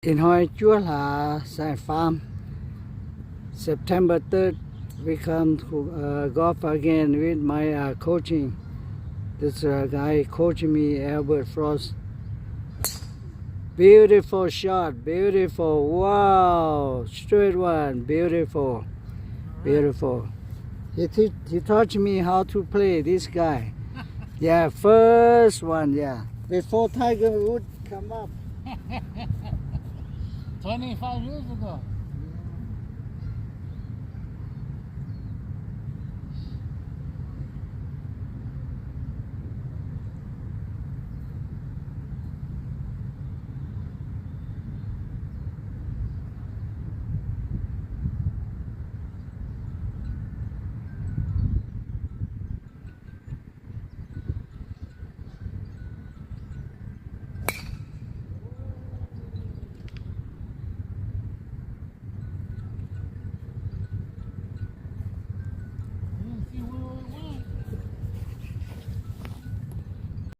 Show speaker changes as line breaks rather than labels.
in Hoi Chua Science Farm. September 3rd, we come to golf again with my coaching. This guy coaching me, Albert Frost. Beautiful shot, beautiful. Wow, straight one, beautiful, beautiful. He taught me how to play, this guy. Yeah, first one, yeah. Before Tiger Woods come up.
25 years ago.